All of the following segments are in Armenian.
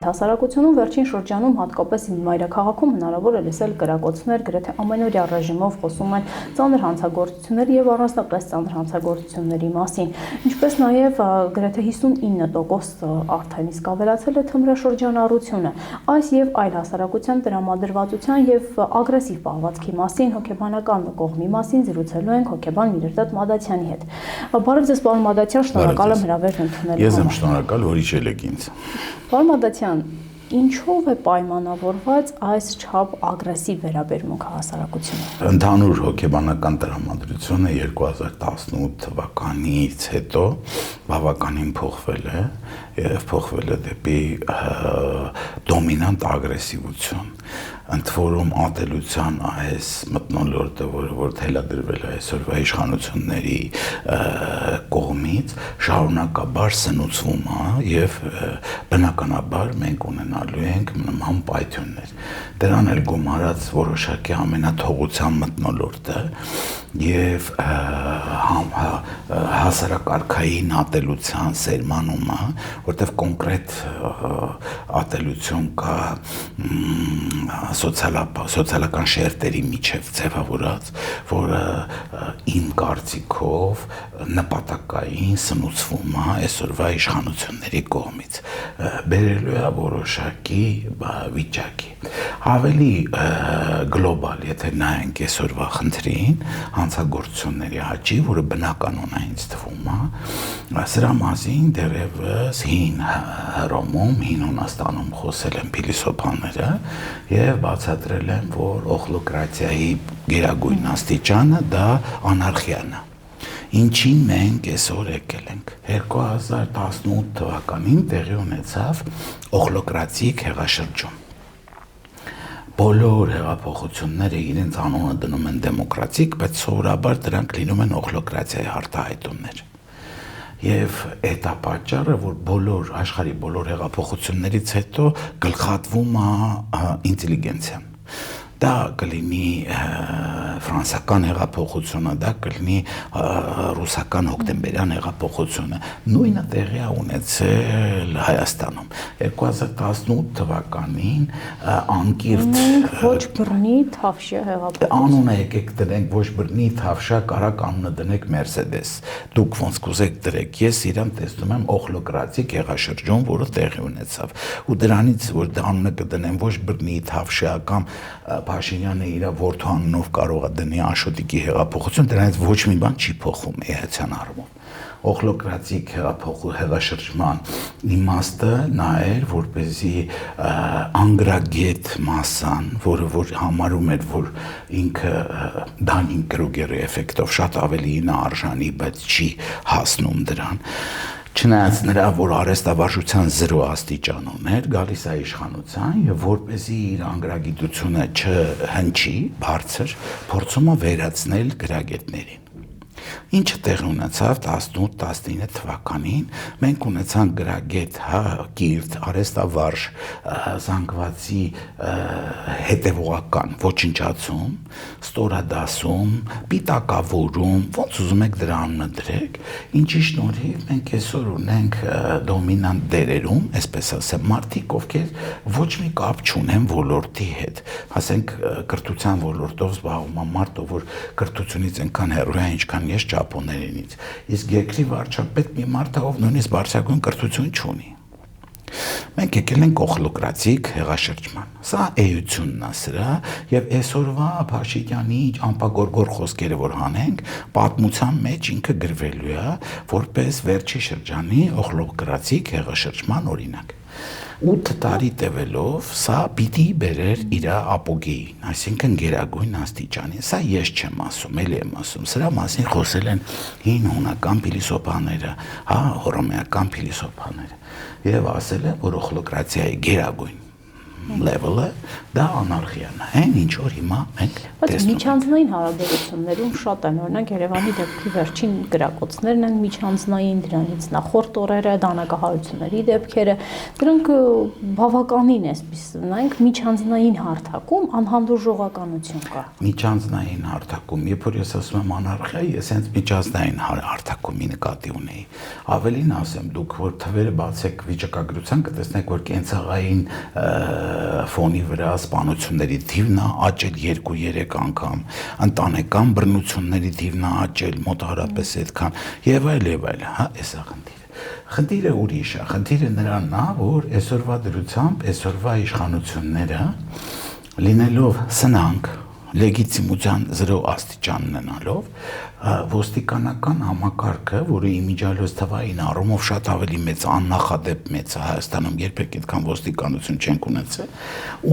Հասարակությունում վերջին շրջանում հատկապես մայրաքաղաքում հնարավոր է լսել կրակոցներ, գրեթե ամենօրյա ռեժիմով խոսում են ծանր հանցագործությունների եւ առանձնապես ծանր հանցագործությունների մասին, ինչպես նաեւ գրեթե 59% արդեն իսկ ավելացել է թմրաշրջանառությունը։ Այս եւ այլ հասարակության տրամադրվածության եւ ագրեսիվ պահվածքի մասին հոգեբանական կողմի մասին զրուցելու ենք հոգեբան Միրերտատ Մադաթյանի հետ։ Բարև ձեզ, պարոն Մադաթյան, շնորհակալ եմ հրավերն ընդունելու համար։ Ես եմ շնորհակալ, որ իջել եք ինձ։ Պարոն Մադաթյան, ինչով է պայմանավորված այս չափ ագրեսիվ վերաբերմունքը հասարակությունում։ Ընդհանուր հոգեբանական տրամադրությունը 2018 թվականից հետո բավականին փոխվել է եւ փոխվել է դեպի դոմինանտ ագրեսիվություն, ընդ որում ատելության այս մթնոլորտը, որ թելադրվել է այսօրվա իշխանությունների կողմից, շարունակաբար սնուցվում է եւ բնականաբար մենք ունենալու ենք նման պայթյուններ։ Դրան էլ գումարած որոշակի ամենաթողության մթնոլորտը եւ հասարակարգային ատելության սերմանումը, որտեղ կոնկրետ ատելություն կա սոցիալական շերտերի միջև ձևավորած, որը իմ կարծիքով նպատակային սնուցվում է այսօրվա իշխանությունների կողմից, բերելու է որոշակի վիճակի։ Ավելի գլոբալ, եթե նայենք այսօրվա խնդրին, հանցագործությունների աճի, որը բնականon է ինձ թվում է, սրա մասին դեռևս հին Հռոմում, հին Հունաստանում խոսել են փիլիսոփաները եւ բացատրել են, որ օխլոկրատիայի գերագույն աստիճանը դա անարխիան է։ Ինչին մենք այսօր եկել ենք։ 2018 թվականին տեղի ունեցավ օխլոկրատիկ հեղաշրջում։ Բոլոր հեղափոխությունները իրենց անունը դնում են դեմոկրատիկ, բայց սովորաբար դրանք լինում են օխլոկրատիայի արտահայտումներ։ Եվ այդ է պատճառը, որ աշխարհի բոլոր հեղափոխություններից հետո գլխատվում է ինտելիգենցիան։ Դա կլինի ֆրանսիական հեղափոխությունը, դա կլինի ռուսական հոկտեմբերյան հեղափոխությունը, նույնը տեղի է ունեցել Հայաստանում 2018 թվականին անկիրթ ոչ բռնի թավշյա հեղափոխություն։ Անունը եկեք դնենք ոչ բռնի թավշյա, կարակ անունը դնեք Մերսեդես։ Դուք ոնց կուզեք դրեք, ես իրան տեսնում եմ օխլոկրատիկ հեղաշրջում, որը տեղի ունեցավ։ Ու դրանից որ անունը կդնեն ոչ բռնի թավշյա կամ Փաշինյանը իր որդու անունով կարող է դնի Աշոտիկի հեղափոխություն, դրանից ոչ մի բան չի փոխվում էության առումով։ Օխլոկրատիկ հեղաշրջման իմաստը նա էր, որպեսզի անգրագետ մասսան, որ համարում էր, որ ինքը Դանին Կրուգերի էֆեկտով շատ ավելի արժանի, բայց չի հասնում դրան։ Չնայած նրա, որ արհեստավարժության 0 աստիճան ուներ, գալիս է իշխանության եւ որպեսզի իր անգրագիտությունը չհնչի բարձր, փորձում է վերացնել գրագետներին։ Ինչը տեղի ունեցավ 18-19 թվականին, մենք ունեցանք գրագետ, կիրթ, արհեստավարժ, զանգվածի հետևողական ոչնչացում, ստորադասում, պիտակավորում, ոնց ուզում եք դրա անունը դրեք, ինչի շնորհիվ մենք այսօր ունենք դոմինանտ դերերում, այսպես ասեմ, մարդիկ, ովքեր ոչ մի կապ չունեն ոլորտի հետ, ասենք կրթության ոլորտով զբաղվում է մարդ, որ կրթությունից այնքան հեռու է, ինչքան ես ճապոներինից, իսկ երկրի վարչապետ մի մարդ է, ով նույնիսկ բարձրագույն կրթություն չունի։ Մենք եկել ենք օխլոկրատիկ հեղաշրջման։ Սա էությունն է սրա եւ այսօրվա Փաշինյանի ամպագորգոր խոսքերը որ հանենք, պատմության մեջ ինքը գրվելու է որպես վերջի շրջանի օխլոկրատիկ հեղաշրջման օրինակ։ 8 տարի տևելով սա պիտի բերեր իր ապոգեին, այսինքն գերագույն աստիճանի։ Սա ես չեմ ասում, էլի եմ ասում, սրա մասին խոսել են հին հունական փիլիսոփաները, հռոմեական փիլիսոփաները, եւ ասել են, որ օխլոկրատիայի գերագույն level-ը, դա անարխիան է, այն ինչ որ հիմա մենք Բայց միջանձնային հարաբերություններում շատ են, օրինակ Երևանի դեպքի վերջին գրակոծներն են միջանձնային, դրանից նախորդ օրերը դանակահարությունների դեպքերը, դրանք բավականին էսպես նայենք միջանձնային հարթակում անհանդուրժողականություն կա։ Միջանձնային հարթակում, երբ որ ես ասում եմ անարխիա, ես հենց միջանձնային հարթակումի նկատի ունեի։ Ավելին ասեմ, դուք որ թվերը բացեք վիճակագրության, կտեսնեք, որ կենցաղային ֆոնի վրա սպանությունների թիվն է աճել 2-3 անգամ, ընտանեկան բռնությունների թիվն է աճել մոտավորապես այդքան եւ այլ, հա, էսա խնդիրը։ Խնդիրը ուրիշ է, խնդիրը նրանն է, որ այսօրվա դրությամբ, այսօրվա իշխանությունները լինելով սնանկ լեգիտիմության 0 աստիճան ունենալով ոստիկանական համակարգը, որը իմիջիալոց թվային առումով շատ ավելի մեծ աննախադեպ մեծ է Հայաստանում, երբեք այդքան ոստիկանություն չենք ունեցել,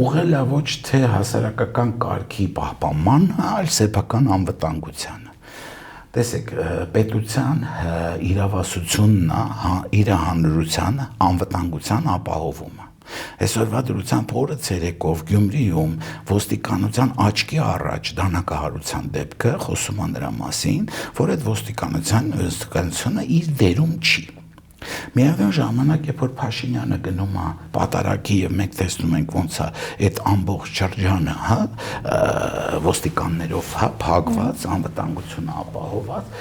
ուղղել է ոչ թե հասարակական կարգի պահպանման, այլ սեփական անվտանգությանը։ Տեսեք, պետության իրավասությունն է իր հանրության անվտանգության ապահովումը։ Այսօրվա դրությամբ օրը ցերեկով Գյումրիում ոստիկանության աչքի առաջ դանակահարության դեպքը խոսում է նրա մասին, որ այդ ոստիկանությունը իր դերում չի։ Միևնույն ժամանակ, երբ որ Փաշինյանը գնում է պատարագի եւ մենք տեսնում ենք ոնց է այդ ամբողջ շրջանը, հա, ոստիկաններով, հա, փակված, անվտանգությունը ապահովված,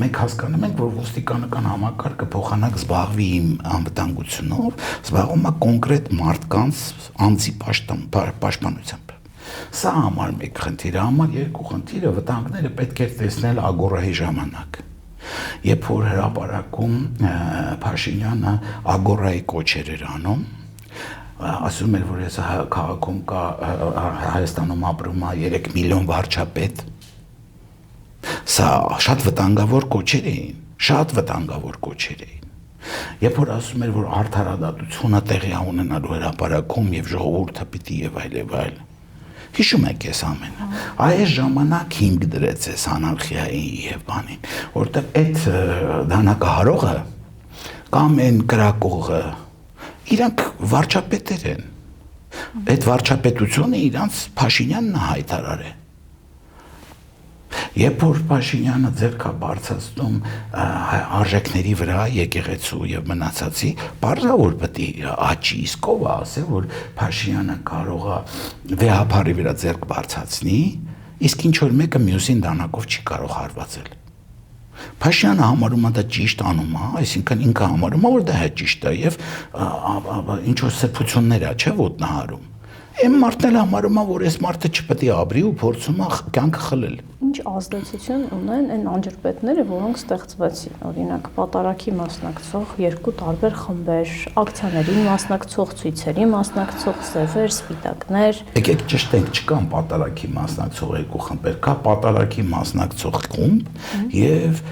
մենք հասկանում ենք, որ ոստիկանական համակարգը փոխանակ զբաղվի իմ անվտանգությունով, զբաղվում է կոնկրետ մարդկանց անձի պաշտպանությամբ։ Սա համար մեկ խնդիրը, համար երկու խնդիրը վտանգները պետք է տեսնել ագորայի ժամանակ։ Երբ որ հրապարակում Փաշինյանը ագորայի կոչեր էր անում, ասում էր, որ ես քաղաքում կա Հայաստանում ապրում է 3 միլիոն վարչապետ, սա շատ վտանգավոր կոչեր էին, շատ վտանգավոր կոչեր էին։ Երբ որ ասում էր, որ արդարադատությունը տեղի ունենալու հրապարակում եւ ժողովուրդը պիտի եւ այլ, հիշում եք այս ամենը, այս ժամանակ հիմք դրեց այս անարխիային եւ բանին, որտեղ այդ դանակահարողը կամ այն կրակողը իրանք վարչապետեր են, այդ վարչապետությունը իրանց Փաշինյանն է հայտարարել։ Երբ որ Փաշինյանը ձեռքը բարձրացնում արժեքների վրա եկեղեցու եւ մնացածի, բարձրավոր պետք է աճի, իսկ ով ասել, որ Փաշինյանը կարող է վեհապարի վրա ձեռք բարձրացնի, իսկ ինչ որ մեկը մյուսին դանակով չի կարող հարվածել։ Փաշինյանը համարում է դա ճիշտ անում է, այսինքն ինքը համարում է, որ դա ճիշտ է եւ ինչ որ սրբություններ է, չէ՞ ոտնահարում։ Այն մարդն էլ համարում է, որ այս մարդը չպետք է ապրի ու փորձում է կյանքը խլել։ Ինչ ազդեցություն ունեն այն անջրպետները, որոնք ստեղծվեցին, օրինակ պատարագի մասնակցող երկու տարբեր խմբեր, ակցիաների մասնակցող, ցույցերի մասնակցող, սևեր, սպիտակներ։ Եկեք ճշտենք, չկան պատարագի մասնակցող երկու խմբեր, կա պատարագի մասնակցող խումբ եւ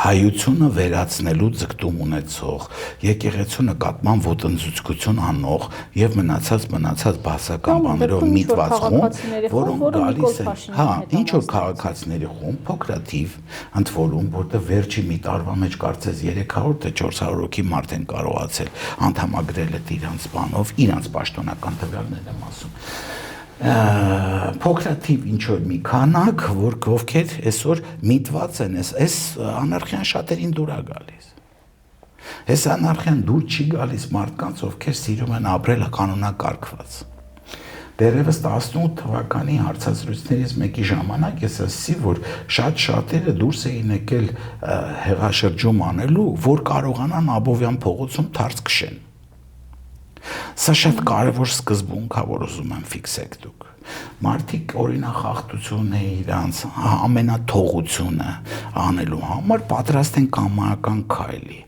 հայությունը վերացնելու ձգտում ունեցող, եկեղեցու նկատմամբ ոտնձգություն անող եւ մնացած բասական բաներով միտված խումբ, որոնք գալիս են, հա, ինչ որ քաղաքացիների խումբ, փոքրաթիվ, ընդ որում, որտեղ վերջի մի տարվա մեջ կարծես 300 թե 400 հոգի մարդ են կարողացել անդամագրել այդ իրանց բանով, իրանց պաշտոնական տվյալներ եմ ասում։ Փոքրաթիվ ինչ որ մի քանակ, ովքեր այսօր միտված են, այս անարխիան շատերին դուր է գալիս։ Այս անարխիան դուր չի գալիս մարդկանց, ովքեր սիրում են ապրել կանոնակարգված։ Դեռևս 18 թվականի հարցազրույցներից մեկի ժամանակ ես ասացի, որ շատերը դուրս էին եկել հեղաշրջում անելու, որ կարողանան Աբովյան փողոցում թարց քշեն։ Սա շատ կարևոր սկզբունք է, որ ուզում եմ ֆիքսեք դուք։ Մարդիկ օրինախախտությունը իրանց ամենաթողությունը անելու համար պատրաստ են կամայական քայլի։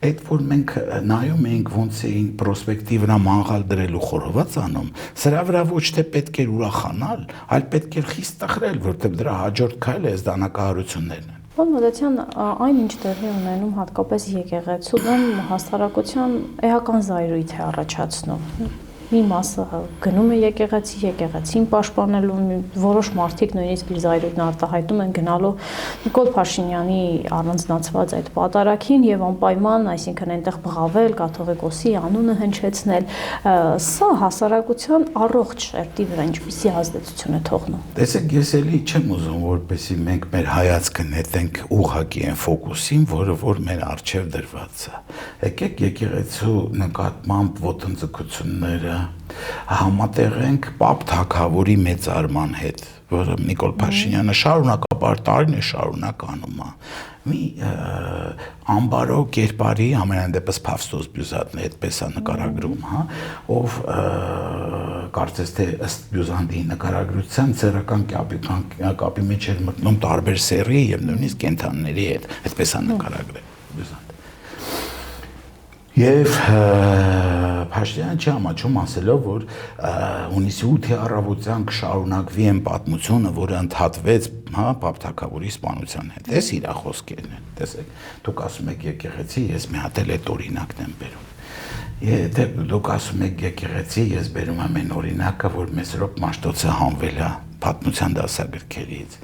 Այդ որ մենք նայում էինք ոնց էին պրոսպեկտի վրա մանգալ դրելու խորոված անում, սրա վրա ոչ թե պետք էր ուրախանալ, այլ պետք էր խիստ տխրել, որտեղ դրա հաջորդ քայլը այս դանակահարություններն են։ Պարոն Մոդացյան, այն ինչ տեղի ունենում հատկապես եկեղեցու դեմ հասարակության էական զայրույթ է առաջացնում։ մի մասը գնում է եկեղեցին պաշտպանելու, որոշ մարդիկ նույնիսկ իր զայրույթն արտահայտում են գնալու Նիկոլ Փաշինյանի առանձնացված այդ պատարագին եւ անպայման, այսինքն այնտեղ բղավել, կաթողիկոսի անունը հնչեցնել, սա հասարակության առողջ շերտի վրա ինչպիսի ազդեցություն է թողնում։ Տեսեք, ես էլի չեմ ուզում, որպեսզի մենք մեր հայացքը նետենք ուղղակի այն ֆոկուսին, որ մեր առջև դրված է։ Եկեք եկեղեցու նկատմամբ ոտնձգությունները համատեղենք Պապ Թագավորի մեծարման հետ, որը Նիկոլ Փաշինյանը շարունակաբար տարիներ շարունակ անում է։ Մի ամբարո կերպարի, ամենայն դեպս Փավստոս Բյուզանդն է այդպես է նկարագրում, հա, ով կարծես թե ըստ Բյուզանդի նկարագրության ցերական կապի մեջ էր մտնում տարբեր սեռի եւ նույնիսկ կենդանիների հետ, այդպես է նկարագրել Բյուզանդը։ Եվ Փաշինյանը չի ամաչում ասելով, որ հունիսի 8-ի առավոտյան կշարունակվի այն պատմությունը, որը ընդհատվեց, հա, Պապ Թագավորի սպանության հետ։ Այս իր խոսքերն են, տեսեք, դուք ասում եք եկեղեցի, ես մի հատ էլ այդ օրինակն եմ բերում։ Եթե դուք ասում եք եկեղեցի, ես բերում եմ այն օրինակը, որ Մեսրոպ Մաշտոցը հանվել է պատմության դասագրքերից։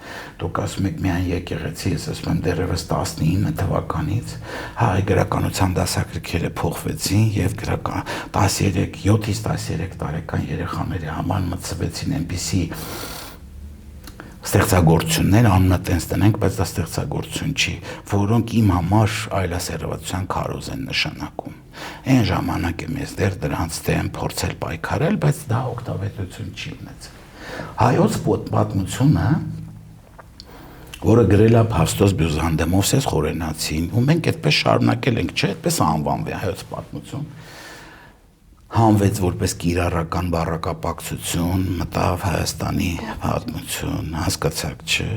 Դուք ասում եք միայն եկեղեցի, ես ասում եմ դեռևս 19 թվականից հայ գրականության դասագրքերը փոխվեցին եւ 7-ից 13 տարեկան երեխաների համար մտցվեցին այնպիսի ստեղծագործություններ, անունը տենց տնենք, բայց դա ստեղծագործություն չի, որոնք իմ համար այլասերվածության քարոզ են նշանակում։ Այն ժամանակ եմ ես դեռ դրանց դեմ փորձել պայքարել, բայց դա օգտավետություն չի ունեցել։ Հայոց պատմությունը, որը գրել է Փավստոս Բյուզանդը, Մովսես Խորենացին, ու մենք այդպես շարունակել ենք, չէ, այդպես անվանվի հայոց պատմություն, հանվեց որպես կիրառական բառակապակցություն, մտավ Հայաստանի պատմություն, հասկացաք, չէ,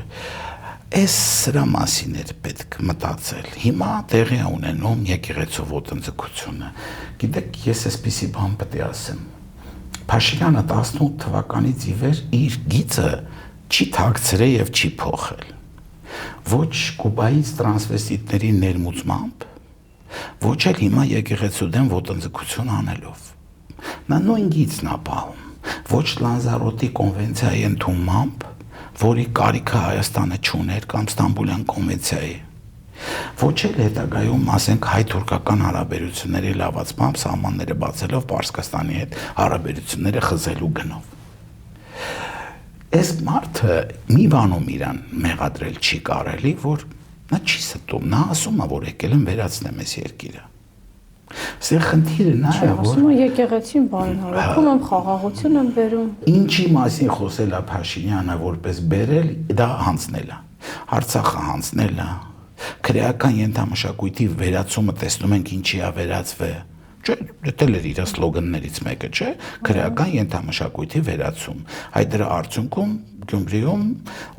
այս սրա մասին էր պետք մտածել։ Հիմա տեղի է ունենում եկեղեցու ոտնձգությունը։ Գիտեք, ես այսպիսի բան պետք է ասեմ։ Փաշինյանը 18 թվականից ի վեր իր գիծը չի թաքցրել եւ չի փոխել։ Ոչ Կուբայից տրանսվեստիտների ներմուծմամբ, ոչ էլ հիմա եկեղեցու դեմ ոտնձգություն անելով։ Նա նույն գիծն է պահում, ոչ Լանզարոտի կոնվենցիայի ընդունմամբ, որի կարիքը Հայաստանը չուներ, կամ Ստամբուլյան կոնվենցիայի, ոչ էլ հետագայում, ասենք, հայ-թուրքական հարաբերությունների լավացմամբ սահմանները բացելով Պարսկաստանի հետ հարաբերությունները խզելու գնով։ Այս մարդը մի բանում իրան մեղադրել չի կարելի, որ նա չի ստում, նա ասում է, որ եկել եմ վերացնեմ այս երկիրը։ Սա խնդիրը նա է, որ ասում է եկեղեցին բարենարքում եմ, խաղաղություն եմ բերում։ Ինչի մասին խոսել է Փաշինյանը որպես բերել, դա հանձնել է։ Արցախը հանձնել է։ Քրեական ենթամշակույթի վերացումը տեսնում ենք ինչի է վերածվել։ Չէ, դա էլ էր իր սլոգաններից մեկը, չէ, քրեական ենթամշակույթի վերացում։ Այդ դրա արդյունքում Գյումրիում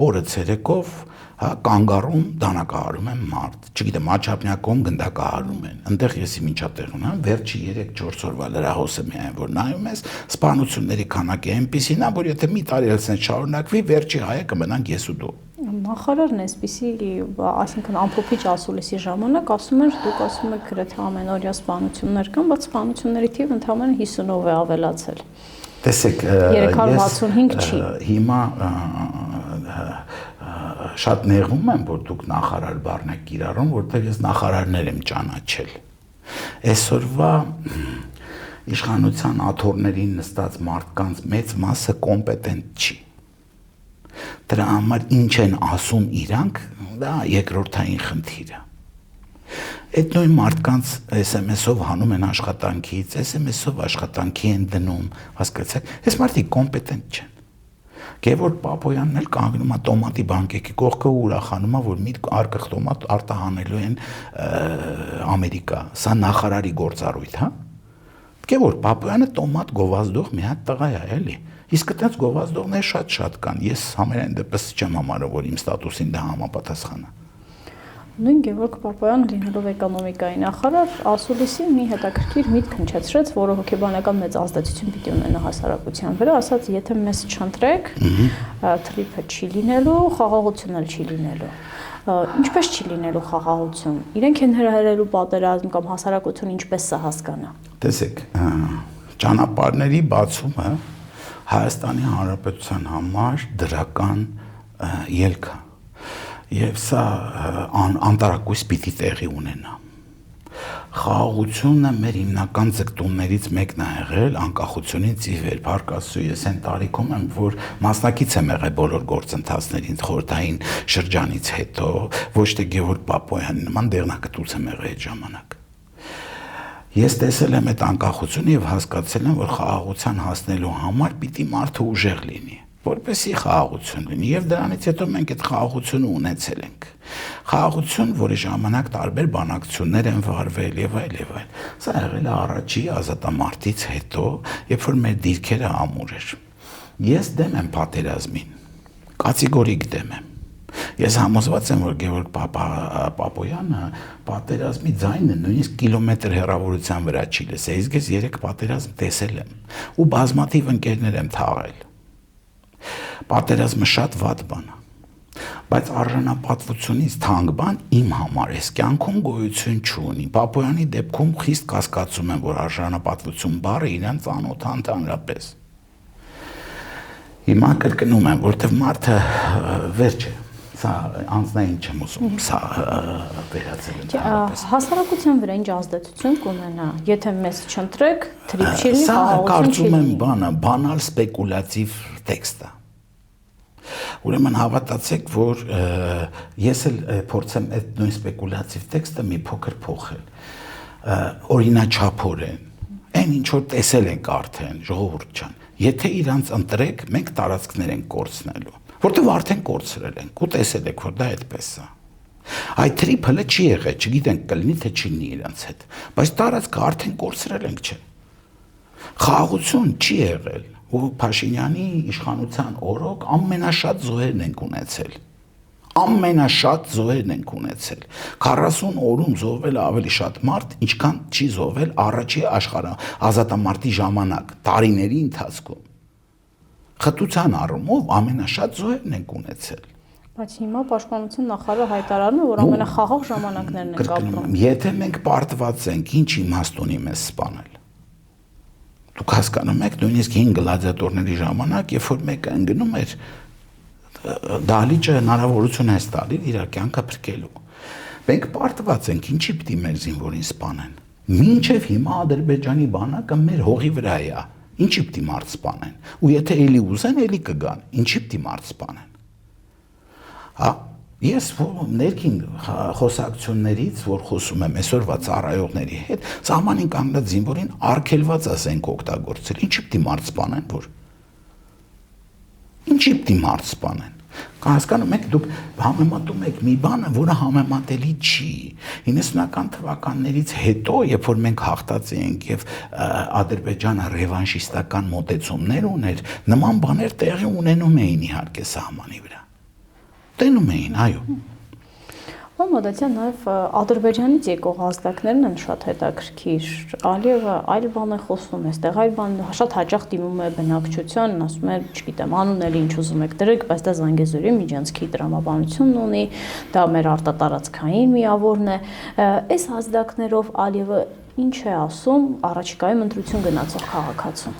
օրը ցերեկով կանգառում դանակահարում են մարդ, չգիտեմ, Աչափնյակում գնդակահարում են։ Այնտեղ ես ինչա տեղ ունեմ, վերջի 3-4 օրվա լրահոսը միայն որ նայում ես, սպանությունների քանակը այնպեսին է, որ եթե մի տարի էլ ցենց շարունակվի, վերջի հայը կմնանք ես ու դու։ Նախարարն էսպիսի, այսինքն ամփոփիչ ասուլիսի ժամանակ ասում էր, դուք ասում եք գրեթե ամենօրյա սպանություններ կան, բայց սպանությունների թիվը ընդհանրապես 50-ով է ավելացել։ Տեսեք, 365 չի։ Հիմա շատ նեղվում եմ, որ դուք նախարար բառն եք կիրառում, որտեղ ես նախարարներ եմ ճանաչել։ Այսօրվա իշխանության աթոռներին նստած մարդկանց մեծ մասը կոմպետենտ չի։ Դրա համար ինչ են ասում իրանք, դա երկրորդային խնդիր է։ Այդ նույն մարդկանց SMS-ով հանում են աշխատանքից, SMS-ով աշխատանքի են դնում, հասկացաք, այս մարդիկ կոմպետենտ չեն։ Գևորգ Պապոյանն էլ կանգնում է տոմատի բանկեկի կողքը ու ուրախանում է, որ մի արկղ տոմատ արտահանելու են Ամերիկա, սա նախարարի գործառույթ, հա։ Գևորգ Պապոյանը տոմատ գովազդող մի հատ տղա է, էլի։ Իսկ այդպես գովազդողներ շատ կան։ Ես համենայն դեպս չեմ համարում, որ իմ ստատուսին դա համապատասխան է։ Նույն Գևորգ Պապոյանը լինելով էկոնոմիկայի նախարար, ասուլիսին մի հետաքրքիր միտք հնչեցրեց, որը հոգեբանական մեծ ազդեցություն պիտի ունենա հասարակության վրա, ասաց, եթե մեզ չընտրեք, թրիփը չի լինելու, խաղաղություն էլ չի լինելու։ Ինչպես չի լինելու խաղաղություն։ Իրենք են հրահրելու պատերազմ կամ հասարակությունը ինչպես սա հասկանա։ Տեսեք, ճանապարհների բացումը Հայաստանի Հանրապետության համար դրական ելք է եւ սա անտարակույս պիտի տեղի ունենա։ Խաղաղությունը մեր հիմնական ձգտումներից մեկն է եղել անկախությունից ի վեր։ Փառք ես այն տարիքում եմ, որ մասնակից եմ եղել բոլոր գործընթացներին խորհրդային շրջանից հետո, ոչ թե Գևորգ Պապոյանի նման դեղնակտուց եմ եղել այդ ժամանակ։ Ես տեսել եմ այդ անկախությունը եւ հասկացել եմ, որ խաղաղության հասնելու համար պիտի մարդը ուժեղ լինի, որպեսզի խաղաղություն լինի, եւ դրանից հետո մենք այդ խաղաղությունը ունեցել ենք։ Խաղաղություն, որի ժամանակ տարբեր բանակցություններ են վարվել եւ այլ եւ այլ։ Սա եղել է առաջի ազատամարտից հետո, երբ որ մեր դիրքերը ամուր էր։ Ես դեմ եմ պատերազմին, կատեգորիկ դեմ եմ։ Ես համոզված եմ, որ Գևորգ Պապոյանը պատերազմի ձայնը նույնիսկ կիլոմետր հեռավորության վրա չի լսել, իսկ ես 3 պատերազմ տեսել եմ ու բազմաթիվ ընկերներ եմ թաղել։ Պատերազմը շատ վատ բան է, բայց արժանապատվությունից թանկ բան իմ համար էս կյանքում գոյություն չունի։ Պապոյանի դեպքում խիստ կասկածում եմ, որ արժանապատվություն բառը իրեն ծանոթ է ընդհանրապես։ Հիմա կրկնում եմ, որտեվ մարդը վերջ է, սա անձնային չեմ ուզում, սա վերացել ընդհանրապես։ Հասարակության վրա ինչ ազդեցություն կունենա, եթե մեզ չընտրեք, թրիփ չի լինի, սա խաղաղություն չի կարծում եմ լինի։ բանը, բանալ սպեկուլատիվ տեքստ է։ Ուրեմն հավատացեք, որ ես էլ փորձեմ այդ նույն սպեկուլատիվ տեքստը մի փոքր փոխել։ Օրինաչափորեն, այն ինչ որ տեսել ենք արդեն, ժողովուրդ ջան, եթե իրանց ընտրեք, մենք տարածքներ ենք կորցնելու, որտեղ արդեն կորցրել ենք ու տեսել եք, որ դա այդպես է։ Այդ տրիփը չի եղել, չգիտենք կլինի թե չի լինի իրանց հետ, բայց տարածքը արդեն կորցրել ենք, չէ։ Խաղաղություն չի եղել։ Ու Փաշինյանի իշխանության օրոք ամենաշատ զոհերն ենք ունեցել։ Ամենաշատ զոհերն ենք ունեցել։ 40 օրում զոհվել ավելի շատ մարդ, ինչքան չի զոհվել առաջի ազատամարտի ժամանակ, տարիների ընթացքում։ Խտության առումով ամենաշատ զոհերն ենք ունեցել։ Բայց հիմա պաշտպանության նախարարը հայտարարում է, որ ամենախաղաղ ժամանակներն են ապրում։ Եթե մենք պարտված ենք, ինչ իմաստ ունի մեզ սպանել։ Դուք հասկանում եք, նույնիսկ 5 գլադիատորների ժամանակ, երբ որ մեկը ընկնում էր, դահլիճը հնարավորություն է տալիս իր կյանքը փրկելու։ Մենք պարտված ենք, ինչի պիտի մեր զինվորին սպանեն։ Մինչև հիմա Ադրբեջանի բանակը մեր հողի վրա է, ինչի պիտի մարդ սպանեն։ Ու եթե էլի ուզեն, էլի կգան, ինչի պիտի մարդ սպանեն։ Հա, ես ներքին խոսակցություններից, որ խոսում եմ այսօրվա ծառայողների հետ, սահմանին կանգնած զինվորին արգելված ասենք օգտագործել, ինչի պիտի մարդ սպանեն, որ ինչի պիտի մարդ սպանեն։ Հասկանում եք, դուք համեմատում եք մի բանը, որը համեմատելի չի։ 90-ական թվականներից հետո, երբ որ մենք հաղթած էինք եւ Ադրբեջանը ռևանշիստական մոտեցումներ ուներ, նման բաներ տեղի ունենում էին իհարկե սահմանի վրա։ Տենում էին, այո։ Մոդացիան նաև Ադրբեջանից եկող ազդակներն են շատ հետաքրքիր։ Ալիևը այլ բան է խոսում, այստեղ այլ բան, շատ հաճախ դիմում է բնակչության, ասում է, չգիտեմ, անուն էլ ինչ ուզում եք դրեք, բայց դա Զանգեզուրի միջանցքի տրամաբանությունն ունի, դա մեր արտատարածքային միավորն է։ Այս ազդակներով Ալիևը ինչ է ասում առաջիկայում ընտրություն գնացող քաղաքացուն։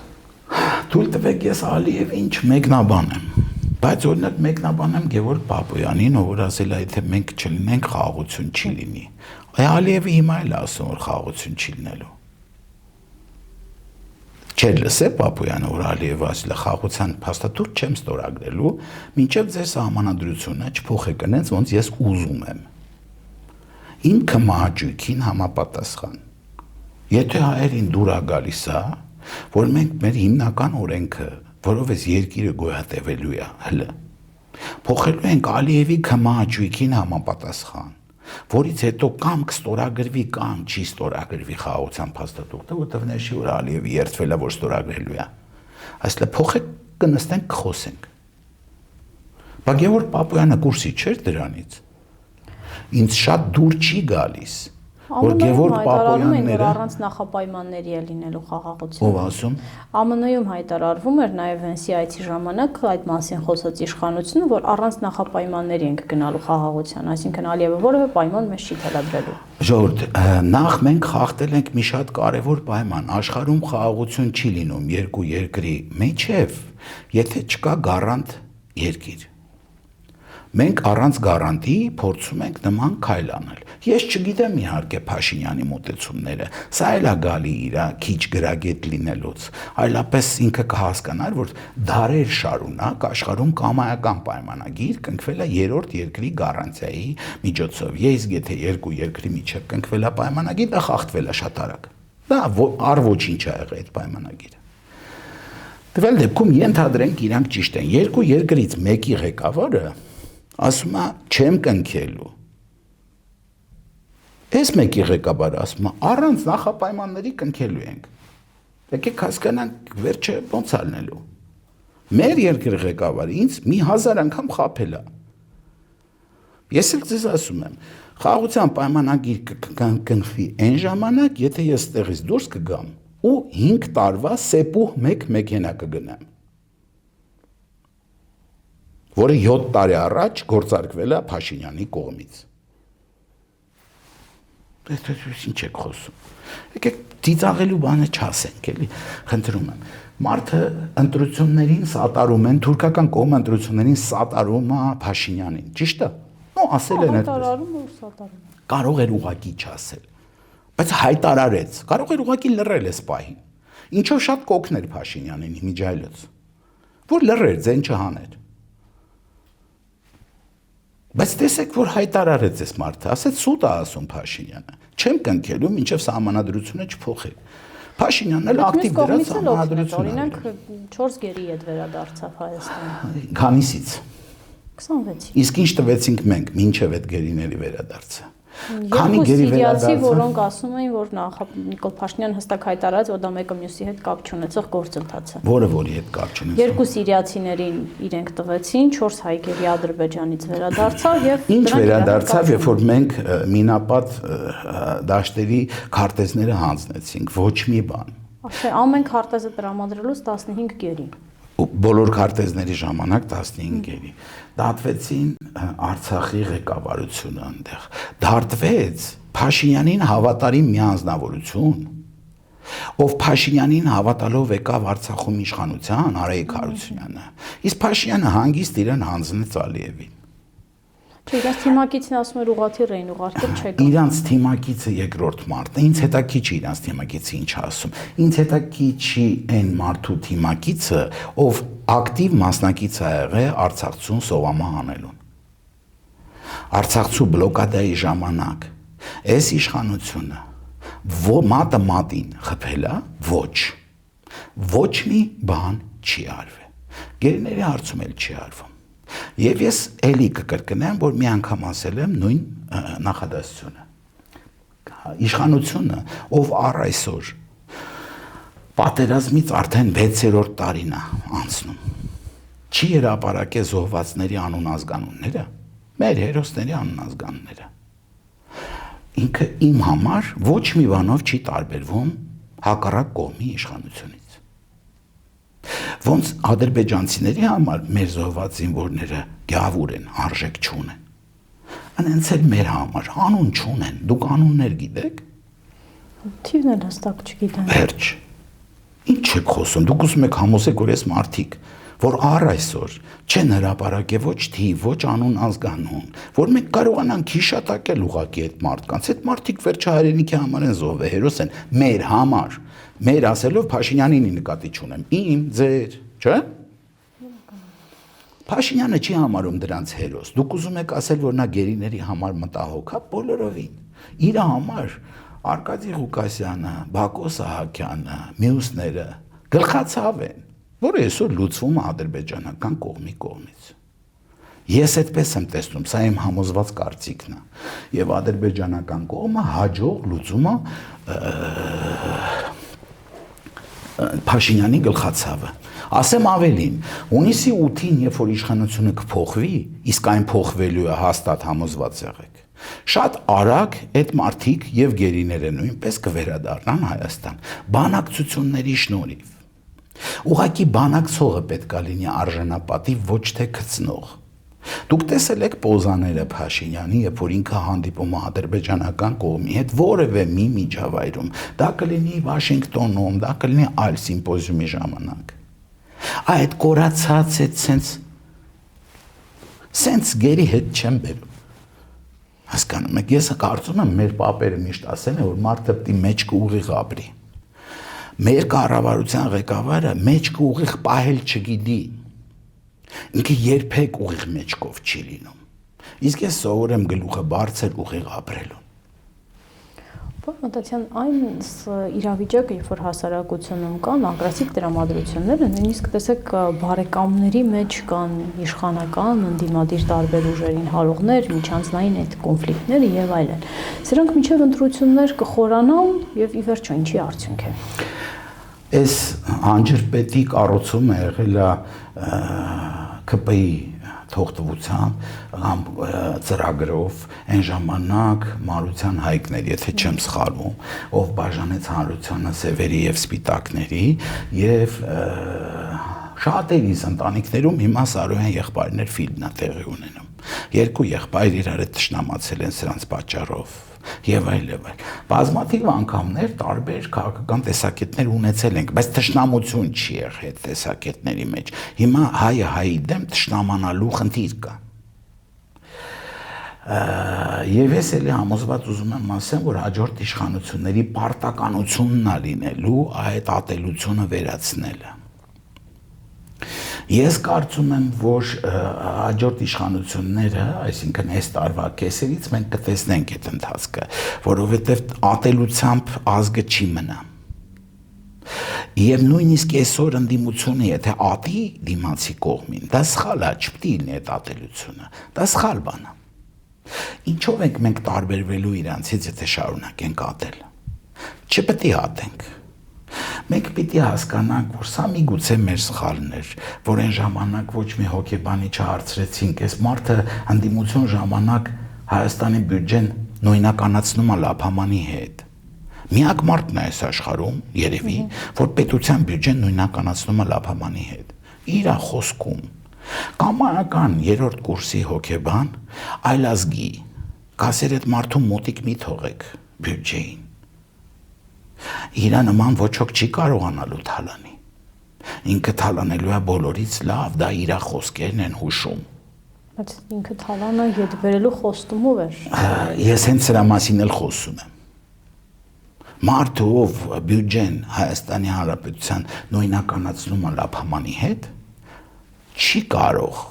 Թույլ տվեք ես Ալիև ինչ մեկնաբան եմ։ Բայց օրինակ մեկնաբանեմ Գևորգ Պապոյանին, ով ասել է, եթե մենք չլինենք, խաղաղություն չի լինի։ Ալիևը հիմա էլ ասում, որ խաղաղություն չի լինելու։ Չէր լսե Պապոյանը, որ Ալիևը ասել է խաղաղության փաստաթուղթ չեմ ստորագրելու, մինչև ձեր սահմանադրությունը չփոխեք այնց, ոնց ես ուզում եմ։ Իմ կմահաճույքին համապատասխան։ Եթե հայերին դուր է գալիս է, որ մենք մեր հիմնական օրենքը, որով էս երկիրը գոյատևելու է, հլը, փոխելու ենք Ալիևի կմահաճույքին համապատասխան, որից հետո կամ կստորագրվի, կամ չի ստորագրվի խաղաղության փաստաթուղթը, որտեղ ներշի որ Ալիևի երդվել է, որ ստորագրելու է։ Այսինքն փոխեք, կնստենք, կխոսենք։ Բայց Գևորգ Պապոյանը կուրսի չէր դրանից։ Ինձ շատ դուր չի գալիս, որ Գևորգ Պապոյանները որ առանց նախապայմանների է լինելու խաղաղություն։ Ով ասում։ ԱՄՆ-ում հայտարարվում էր նաև Վենսի այցի ժամանակ այդ մասին խոսած իշխանությունը, որ առանց նախապայմանների ենք գնալու խաղաղության, այսինքն Ալիևը որևէ պայման մեզ չի թելադրելու։ Ժողովուրդ, նախ մենք խախտել ենք մի շատ կարևոր պայման, աշխարհում խաղաղություն չի լինում երկու երկրի միջև, եթե չկա գարանտ երկիր։ Մենք առանց գարանտի փորձում ենք նման քայլ անել։ Ես չգիտեմ իհարկե Փաշինյանի մոտեցումները, սա էլ է գալի իր քիչ գրագետ լինելուց, այլապես ինքը կհասկանար, որ դարեր շարունակ աշխարհում կամայական պայմանագիր կնքվել է երրորդ երկրի գարանտիայի միջոցով։ Ես եթե երկու երկրի միջև կնքվել է պայմանագիր, դա խախտվել է շատ արագ։ Դա առ ոչինչ է եղել այդ պայմանագիրը։ Դեպի դեպքում ենթադրենք իրանք ճիշտ են։ Երկու երկրից մեկի ղեկավարը ասում է չեմ կնքելու։ Այս մեկի ղեկավարը ասում է առանց նախապայմանների կնքելու ենք։ Եկեք հասկանանք վերջը ոնց ալնելու։ Մեր երկրի ղեկավարը ինձ մի 1000 անգամ խաբել է։ Ես էլ ձեզ ասում եմ, խաղաղության պայմանագիր կնքվի այն ժամանակ, եթե ես տեղից դուրս կգամ ու 5 տարվա սեպուհ մեկ մեքենա կգնամ, որը 7 տարի առաջ գործարկվել է Փաշինյանի կողմից։ Ինչ եք խոսում։ Եկեք ծիծաղելու բանը չասենք, էլի, խնդրում եմ։ Մարդը ընտրություններին սատարում են, թուրքական կողմը ընտրություններին սատարում է Փաշինյանին, ճիշտ է։ Ու ասել են այդպես։ Կարող էր ուղակի չասել, բայց հայտարարեց, կարող էր ուղակի լռել այս պահին։ Ինչով շատ կօգներ Փաշինյանին Միջայլոց, որ լռեր, ձեն չհաներ։ Բայց տեսեք, որ հայտարարեց այս մարդը, ասեց սուտ է ասում Փաշինյանը, չեմ կնքելու, մինչև սահմանադրությունը չփոխի։ Փաշինյանն էլ ակտիվ դրած սահմանադրություն։ Օրինակ 4 գերի հետ վերադարձավ Հայաստան։ Քանիսից։ 26-ից։ Իսկ ինչ տվեցինք մենք մինչև այդ գերիների վերադարձը։ Քանի գերի վերադարձը, որոնք ասում էին, որ Նիկոլ Փաշինյանը հստակ հայտարարեց, որ դա մեկը մյուսի հետ կապ չունեցող գործընթաց է։ Որը որի հետ կապ չունեցող։ Երկու սիրիացիներին իրենք տվեցին, 4 հայկերի Ադրբեջանից վերադարձավ եւ Ինչ վերադարձավ, երբ որ մենք մինապատ դաշտերի քարտեզները հանձնեցինք, ոչ մի բան։ Չէ, ամեն քարտեզը տրամադրելուց 15 գերի։ Բոլոր քարտեզների ժամանակ 15 գերի։ Դատվեցին Արցախի ղեկավարությունը այնտեղ։ Դատվեց Փաշինյանին հավատարիմ մի անձնավորություն, ով Փաշինյանին հավատալով եկավ Արցախում իշխանության, Արայիկ Հարությունյանը։ Իսկ Փաշինյանը հանգիստ իրեն հանձնեց Ալիևին։ Չէ, իրաց թիմակիցն ասում էր ուղղաթիռ էին ուղարկել, չեկա։ Իրանց թիմակիցը երկրորդ մարդն է, ինձ հետաքրքիր է իրանց թիմակիցը ինչ ասում։ Ինձ հետաքրքիր այն մարդու թիմակիցը, ով ակտիվ մասնակից է եղել Արցախցուն սովամա հանելուն։ Արցախցու բլոկադայի ժամանակ այս իշխանությունը մատը մատին խփել է, ոչ մի բան չի արվել։ Գերիների հարցում էլ չի արվում։ Եվ ես էլի կկրկնեմ, որ մի անգամ ասել եմ նույն նախադասությունը։ Իշխանությունը, ով առ այսօր պատերազմից արդեն 6-րդ տարին է անցնում, չի հրապարակել զոհվածների անուն ազգանունները, մեր հերոսների անուն ազգանունները։ Ինքը իմ համար ոչ մի բանով չի տարբերվում հակառակ կողմի իշխանությունից։ Ոնց ադրբեջանցիների համար մեր զոհված զինվորները գավուր են, արժեք չունեն։ Անենց էլ մեր համար անուն չունեն, դուք անուններ գիտեք։ Թիվն էլ հստակ չգիտեմ։ Վերջ։ Ինչ եք խոսում, դուք ուզում եք համոզեք, որ այս մարդիկ, որ առ այսօր չեն հրապարակել ոչ թիվ, ոչ անուն ազգանուն, որ մենք կարողանանք հիշատակել ուղղակի այդ մարդկանց, այդ մարդիկ վերջը հայրենիքի համար են զոհվել, հերոս են մեր համար։ Մեր ասելով Փաշինյանին նկատի չունեմ, իմ, ձեր, չէ՞։ Փաշինյանը չի համարում դրանց հերոս։ Դուք ուզում եք ասել, որ նա գերիների համար մտահոգ է, բոլորովին։ Իր համար Արկադի Ղուկասյանը, Բակո Սահակյանը, մյուսները գլխացավ են, որը այսօր լուծվում է ադրբեջանական կողմի կողմից։ Ես այդպես եմ տեսնում, սա իմ համոզված կարծիքն է։ Եվ ադրբեջանական կողմը հաջող լուծում է Փաշինյանի գլխացավը։ Ասեմ ավելին, հունիսի 8-ին, երբ որ իշխանությունը կփոխվի, իսկ այն փոխվելու է հաստատ համոզված եղեք։ Շատ արագ այդ մարդիկ եւ գերիները նույնպես կվերադառնան Հայաստան բանակցությունների շնորհիվ։ Ուղղակի բանակցողը պետք է լինի արժանապատիվ, ոչ թե գծնող։ Դուք տեսել եք պոզաները Փաշինյանի, երբ որ ինքը հանդիպում է ադրբեջանական կողմի հետ որևէ մի միջավայրում, դա կլինի Վաշինգտոնում, դա կլինի այլ սիմպոզիումի ժամանակ։ Այդ կորացած այդ սենց գերի հետ չեմ բերում։ Հասկանում եք, ես կարծում եմ մեր պապերը միշտ ասել են, որ մարդը պետք է մեջքը ուղիղ ապրի։ Մեր կառավարության ղեկավարը մեջքը ուղիղ պահել չգիտի։ Ինքը երբեք ուղիղ մեջքով չի լինում։ Իսկ ես սովորեմ գլուխը բարձր ուղիղ ապրելուն։ Պարոն Մատաթյան, այն իրավիճակը, երբ որ հասարակությունում կան ագրեսիվ տրամադրությունները, նույնիսկ տեսեք բարեկամների մեջ կան իշխանական, ընդդիմադիր տարբեր ուժերին հալողներ, միջանձնային այդ կոնֆլիկտները եւ այլն։ Սրանք մինչեւ ընտրություններ կխորանան եւ ի վերջո ինչի արդյունք է։ Այս անջրպետի կառուցումը եղել է ԿՊ-ի թողտվությամբ կամ ծրագրով այն ժամանակ Մարության Հայկներ, եթե չեմ սխալվում, ով բաժանեց հանրությանը սևերի եւ սպիտակների եւ շատերիս ընտանիքներում հիմա Սարոյան եղբայրներ ֆիլմն է տեղի ունենում։ Երկու եղբայր իրար հետ ճշնամացել են սրանց պատճառով եւ այլ եւ այլ։ Բազմաթիվ անգամներ տարբեր քաղաքական տեսակետներ ունեցել ենք, բայց ճշնամություն չի եղել այդ տեսակետների մեջ։ Հիմա հայը հայի դեմ ճշնամանալու խնդիր կա։ Եվ ես էլի համոզված ուզում եմ ասեմ, որ հաջորդ իշխանությունների պարտականությունն է լինելու այդ ատելությունը վերացնելը։ Ես կարծում եմ, որ հաջորդ իշխանությունները, այսինքն այս տարվա կեսերից մենք կտեսնենք այդ ընթացքը, որովհետև ատելությամբ ազգը չի մնա։ Եվ նույնիսկ այսօր ընդդիմությունը, եթե ատի դիմացի կողմին, դա սխալ է, չպետք է լինի այդ ատելությունը, դա սխալ բան է։ Ինչով ենք մենք տարբերվելու իրանցից, եթե շարունակենք ատել։ Չպետք է ատենք։ Մենք պիտի հասկանանք, որ սա միգուցե մեր սխալն էր, որ այն ժամանակ ոչ մի հոգեբանի չհարցրեցինք, այս մարդը հանդիմություն ժամանակ Հայաստանի բյուջեն նույնականացնում է Լափամանի հետ։ Միակ մարդն է այս աշխարհում, երևի, որ պետության բյուջեն նույնականացնում է Լափամանի հետ։ Իր խոսքում կամայական երրորդ կուրսի հոգեբան այլազգի կասեր այդ մարդու մոտիկ մի թողեք բյուջեին։ Իրա նման ոչ ոք չի կարողանալու թալանի։ Ինքը թալանելու է բոլորից լավ, դա իր խոսքերն են հուշում։ Բայց ինքը թալանը ետ բերելու խոստումով էր։ Ես հենց սրա մասին էլ խոսում եմ։ Մարդը, ով բյուջեն Հայաստանի Հանրապետության նույնականացնում է Լափամանի հետ, չի կարող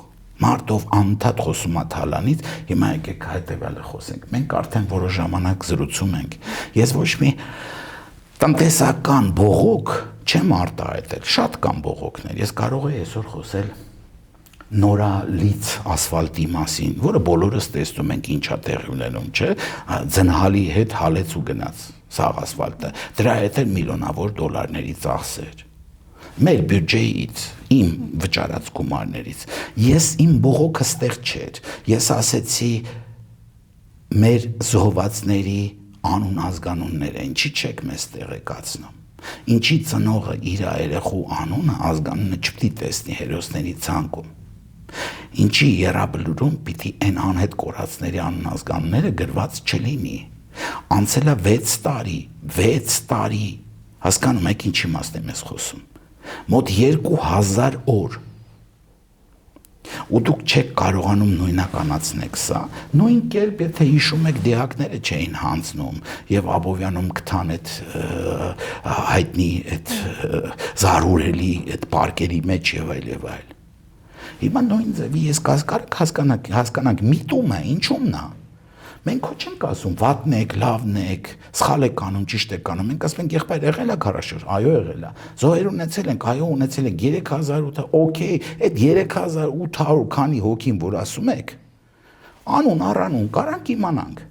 մարդով անընդհատ խոսում է թալանից, հիմա եկեք հետևյալը խոսենք։ Մենք արդեն որոշ ժամանակ զրուցում ենք։ Ես ոչ մի տնտեսական բողոք չեմ արտահայտել, շատ կան բողոքներ։ Ես կարող եմ այսօր խոսել նորալից ասֆալտի մասին, որը բոլորս տեսնում ենք ինչա տեղի ունենում, չէ՞, ձնհալի հետ հալեց ու գնաց սաղ ասֆալտը։ Դրա հետ էլ միլիոնավոր դոլարների ծախսեր։ Մեր բյուջեից, իմ վճարած գումարներից։ Ես իմ բողոքը ստեղ չէր։ Ես ասեցի մեր զոհվածների անուն ազգանունները, ինչի չեք մեզ տեղեկացնում։ Ինչի ծնողը իր երեխու անունը ազգանունը չպետք է տեսնի հերոսների ցանկում։ Ինչի երաբլուրում պիտի այն անհետ կորածների անուն ազգանունները գրված չլինի։ Անցել է 6 տարի, հասկանում եք ինչ իմաստ եմ ես խոսում։ Մոտ 2000 օր։ Ու դուք չեք կարողանում նույնականացնել սա։ Նույն կերպ, եթե հիշում եք, դիակները չէին հանձնում եւ Աբովյանում կթան այդ հայտնի այդ զարուրելի այդ պարկերի մեջ եւ այլ։ Հիմա նույն ձևի ես հասկանանք միտումը ինչումն է։ Մենք ոչ չենք ասում վատն եք, լավն եք, սխալ եք անում, ճիշտ եք անում։ Մենք ասում ենք եղբայր եղել է քարաշոր, այո եղել է։ Զոհեր ունեցել ենք, այո ունեցել ենք 3800, օքեյ, այդ 3800 քանի հոգին, որ ասում եք, անուն առանուն կարանք իմանանք։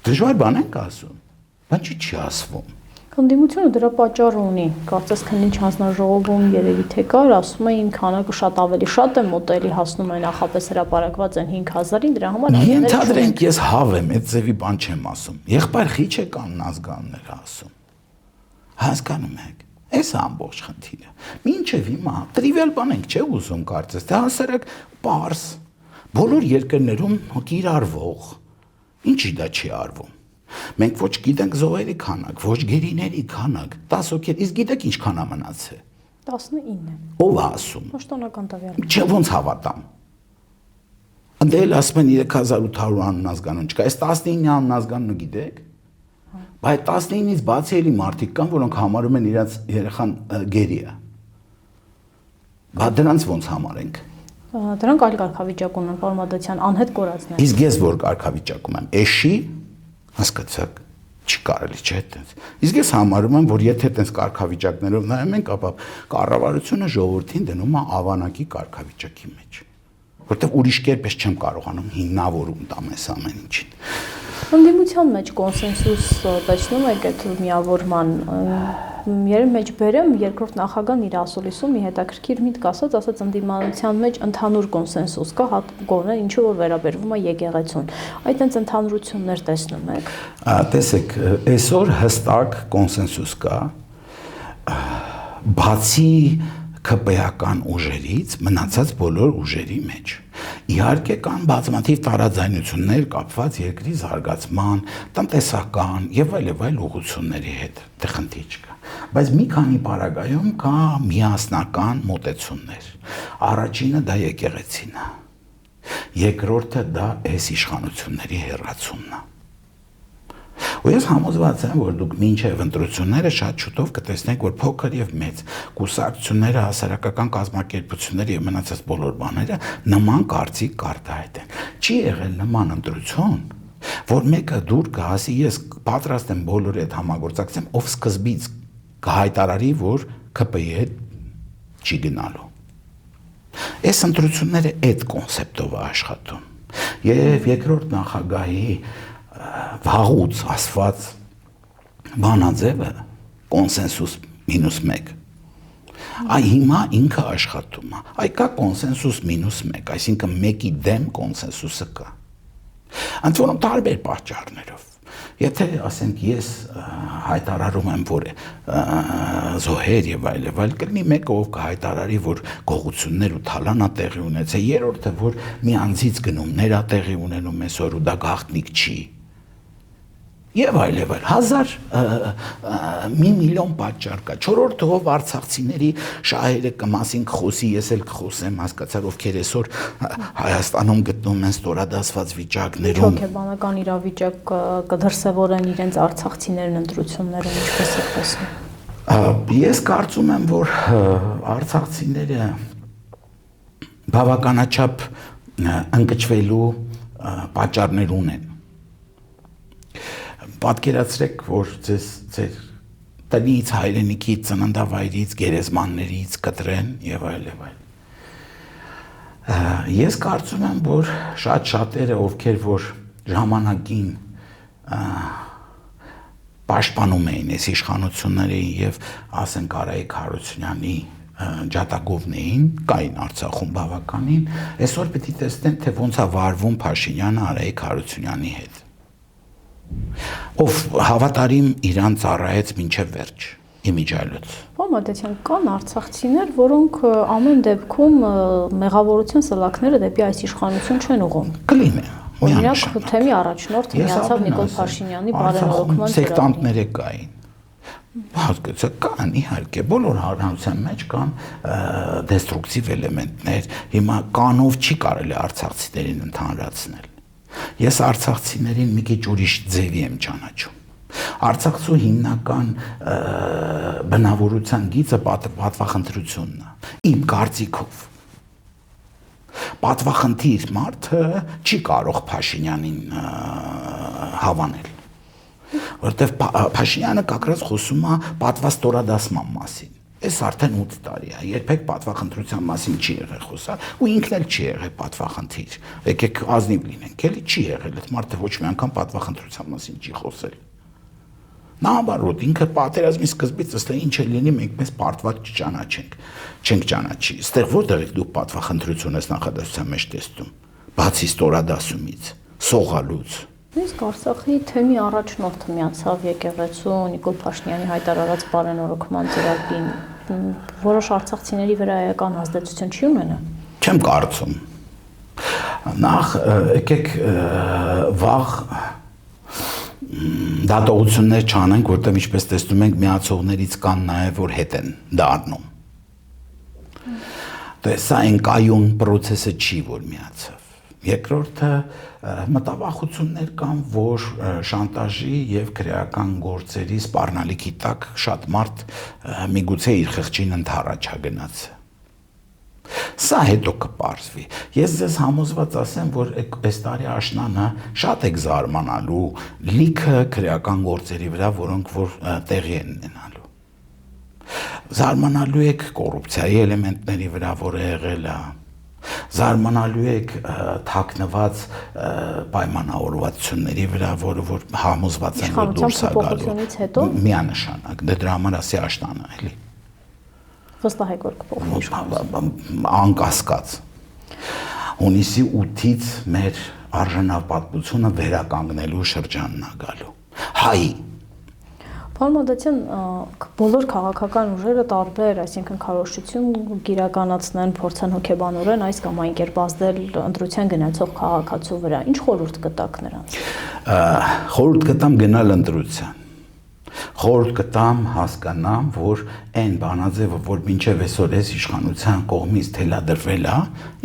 Դժվար բան ենք ասում, բայց չի ասվում։ Ընդդիմությունը դրա պատճառը ունի, կարծես քննիչ հանձնաժողովում երևի թե կար, ասում էին քանակը շատ ավելի շատ է մոտելի, հասնում է նախապես հրապարակված են 5000-ին, դրա համար Ենթադրենք ես հավ եմ, այդ ձևի բան չեմ ասում։ Եղբայր խիչ է կան ազգանները ասում։ Հասկանում եք։ Այս է ամբողջ խնդիրը։ Մինչև հիմա տրիվիալ բան ենք չէ ուզում կարծես, դա հասարակ պարզ բոլոր երկրներում կիրառվող։ Ինչի դա չի արվում։ Մենք ոչ գիտենք զոհերի քանակ, ոչ գերիների քանակ, 10 հոգի, իսկ գիտեք ինչքան է մնացել։ 19 է։ Ո՞վ է ասում։ Պաշտոնական տվյալներ։ Չէ, ոնց հավատամ։ Անդել ասում են 3800 անուն ազգանուն չկա, այս 19 անուն ազգանունը գիտեք։ Բայց 19-ից բացի էլի մարդիկ կան, որոնք համարում են իրաց երեխան գերի է։ Բա դրանց ոնց համարենք։ Դրանք այլ կարգավիճակ ունեն, պարոն Մադաթյան, անհետ կորածներ։ Իսկ ես որ կարգավիճակում եմ, էշի, հասկացաք, չի կարելի չէ այդպես։ Իսկ ես համարում եմ, որ եթե այդպես կարգավիճակներով նայում ենք, ապա կառավարությունը ժողովրդին դնում է ավանակի կարգավիճակի մեջ, որտեղ ուրիշ կերպ ես չեմ կարողանում հիմնավորում տամ այս ամեն ինչին։ Ընդդիմության մեջ կոնսենսուս տեսնում եք այդ միավորման երբ մեջ բերեմ երկրորդ նախագահն իր ասուլիսում մի հետաքրքիր միտք ասաց ընդդիմանության մեջ ընդհանուր կոնսենսուս կա հատկորեն ինչու որ վերաբերվում է եկեղեցուն այդ այնց ընդհանրություններ տեսնում եք տեսեք այսօր հստակ կոնսենսուս կա բացի ԿՊ-ական ուժերից մնացած բոլոր ուժերի մեջ իհարկե կան բազմաթիվ տարաձայնություններ կապված երկրի զարգացման, տնտեսական եւ այլ ուղղությունների հետ, դե խնդիր չկա։ Բայց մի քանի պարագայում կա միասնական մոտեցումներ։ Առաջինը դա եկեղեցին է։ Երկրորդը դա այս իշխանությունների հեռացումն է։ Ու ես համոզված եմ, որ դուք մինչև ընտրությունները շատ շուտով կտեսնեք, որ փոքր եւ մեծ կուսակցությունները, հասարակական կազմակերպությունները եւ մնացած բոլոր բաները նման կարծիք կարտահայտեն։ Չի եղել նման ընտրություն, որ մեկը դուր կհասի, ես պատրաստ եմ բոլորի հետ համագործակցեմ, ով սկզբից կհայտարարի, որ ԿՊ-ի հետ չի գնալու։ Այս ընտրությունները այդ կոնցեպտով է աշխատում։ Եվ երկրորդ նախագահի վաղուց ասված բանաձևը կոնսենսուս -1 այ հիմա ինքը աշխատում է այ կա կոնսենսուս -1 այսինքն մեկի դեմ կոնսենսուսը կա ընդ որում տարբեր պատճառներով եթե ասենք ես հայտարարում եմ որ զոհեր եւ այլ կլինի մեկը ով կհայտարարի որ գողություններ ու թալան է տեղի ունեցել երրորդը որ մի անձից գնումներ է տեղի ունենում այսօր ու դա գաղտնիք չի Եվ այլ, 1000 մի միլիոն պատճառ կա։ Չորրորդը ով արցախցիների շահերը կմասին կխոսի, ես էլ կխոսեմ, հասկացար, ովքեր այսօր Հայաստանում գտնվում են ստորադասված վիճակներում։ Հոգեբանական իրավիճակ կդրսևորեն իրենց արցախցիներն ընտրություններում, ինչպես եք տեսնում։ Ես կարծում եմ, որ արցախցիները բավականաչափ ընկճվելու պատճառներ ունեն։ Պատկերացրեք, որ ձեր տնից, հայրենիքից, ծննդավայրից, գերեզմաններից կտրեն եւ այլ։ Ես կարծում եմ, որ շատերը, ովքեր որ ժամանակին պաշտպանում էին այս իշխանությունների եւ ասենք Արայիկ Հարությունյանի ջատագովն էին, կային Արցախում բավականին, այսօր պիտի տեսնեն, թե ոնց է վարվում Փաշինյանը Արայիկ Հարությունյանի հետ։ Ով հավատարիմ իրան ծառայեց մինչև վերջ իմիջիայլոց։ Պարոն Մադաթյան, կան արցախցիներ, որոնք ամեն դեպքում մեղավորության սլաքները դեպի այս իշխանություն չեն ուղղում։ Կլինի։ Օրինակ թեմի առաջնորդը միացավ Նիկոլ Փաշինյանի բարենորոգման սեկտանտները կային։ Հասկացա, կան իհարկե, բոլոր հարանության մեջ կան դեստրուկտիվ էլեմենտներ։ Հիմա կանով չի կարելի արցախցիներին ընդհանրացնել։ Ես արցախցիներին մի քիչ ուրիշ ձևի եմ ճանաչում։ Արցախցու հիմնական բնավորության գիծը պատվախնդրությունն է։ Իմ կարծիքով պատվախնդիր մարդը չի կարող Փաշինյանին հավանել։ Որտեվ Փաշինյանը կակրած խոսում է պատվաստորադասման մասին։ Այս արդեն 8 տարի է, երբեք պատվախնդրության մասին չի եղել խոսալ, ու ինքն էլ չի եղել պատվախնդիր։ Եկեք ազնիվ լինենք, էլի չի եղել, այդ մարդը ոչ մի անգամ պատվախնդրության մասին չի խոսել։ Նաաբարոտ, ինքը պատերազմի սկզբից ըստ ինչ է լինի, մենք մեզ պարտված չճանաչենք, չենք ճանաչի։ Այստեղ որտեղ եք դուք պատվախնդրություն ես նախադասության մեջ տեսնում, բացի ստորադասումից, սողալուց։ Իսկ Արցախի թեմի առաջնորդը միացավ եկեղեցու Նիկոլ Փաշինյանի հայտարարած բարենորոգման ծրագրին, որոշ արցախցիների վրա էական ազդեցություն չի ունենա։ Չեմ կարծում։ Նախ եկեք վաղ դատողություններ չանենք, որտեղ ինչպես տեսնում ենք միացողներից կան նաև որ հետ են դառնում։ Դե սա այն կայուն process-ը չի, որ միացավ։ Երկրորդը մտավախություններ կան, որ շանտաժի եւ քրեական գործերի սպառնալիքի տակ շատ մարդ միգուցե իր խղճին ընդառաջա գնաց։ Սա հետո կպարզվի։ Ես ձեզ համոզված ասեմ, որ այս տարի աշնանը շատ եք զարմանալու լիքը քրեական գործերի վրա, որոնք որ տեղի են ունենալու։ Զարմանալու եք կոռուպցիայի էլեմենտների վրա, որը եղել է։ Զարմանալու եք թաքնված պայմանավորվածությունների վրա, որը որ համոզված են որ դուրս է գալու։ Միանշանակ, դրա համար ասի աշնանը, էլի։ Վստահ եք որ կփոխվի։ Անկասկած։ Հունիսի 8-ից մեր արժանապատվությունը վերականգնելու շրջանն է գալու։ Հայի։ Պարոն Մադաթյան, բոլոր քաղաքական ուժերը տարբեր, այսինքն քարոզչություն իրականացնեն, փորձեն հոգեբանորեն այս կամ այն կերպ ազդել ընտրության գնացող քաղաքացու վրա։ Ինչ խորհուրդ կտաք նրանց։ Խորհուրդ կտամ գնալ ընտրության։ Խորհուրդ կտամ հասկանամ, որ այն բանաձևը, որ մինչև այսօր այս իշխանության կողմից թելադրվել է,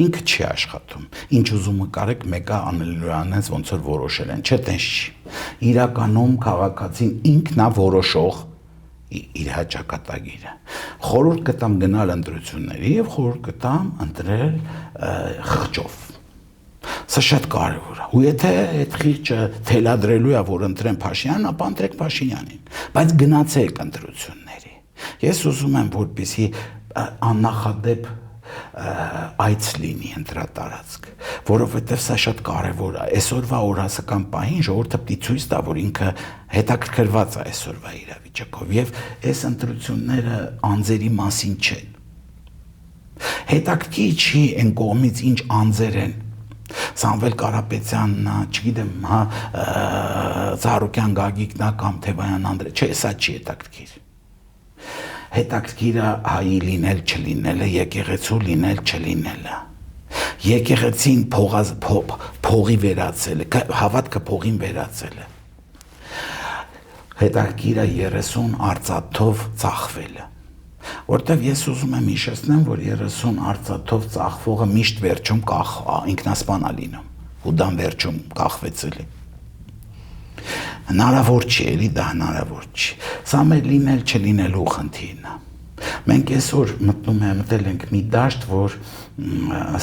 ինքը չի աշխատում։ Ինչ ուզում կարեք մեկը անելու անես ոնց որ որոշել են, չէ՞ տենց չի։ Իրականում քաղաքացին ինքն է որոշող իր հաճակատագիրը։ Խորհուրդ կտամ գնալ ընտրությունների եւ խորհուրդ կտամ ընտրել խղճով։ Սա շատ կարևոր է։ Ու եթե այդ խիղճը թելադրելու է, որ ընտրեն Փաշինյանին, ապա ընտրեք Փաշինյանին, բայց գնացեք ընտրությունների։ Ես ուզում եմ, որպեսզի աննախադեպ այց լինի ընտրատարածք, որովհետև սա շատ կարևոր է։ Այսօրվա օրասական պահին ժողովուրդը պիտի ցույց տա, որ ինքը հետաքրքրված է այսօրվա իրավիճակով եւ այս ընտրությունները անձերի մասին չեն։ Հետաքրքիր չի այն կողմից ինչ անձեր են։ Սամվել Կարապետյանն, չգիտեմ, Ծառուկյան Գագիկն կամ Թևայան Անդրեյ, չէ, սա չի հետաքրքիր։ Հետաքրքիրը հայի լինել չլինելը, եկեղեցու լինել չլինելը։ Եկեղեցին փողի վերածելը, հավատքը փողին վերածելը։ Հետաքրքիրը 30 արծաթով ծախվելը։ Որտեվ ես ուզում եմ հիշեցնեմ, որ 30 արծաթով ծախվողը միշտ վերջում ինքնասպան է լինում, ու դա վերջում կախվեցել է։ Հնարավոր չի, էլի դա հնարավոր չի։ Սա մեր լինել չլինելու խնդիրն է։ Մենք այսօր մտել ենք մի դաշտ, որ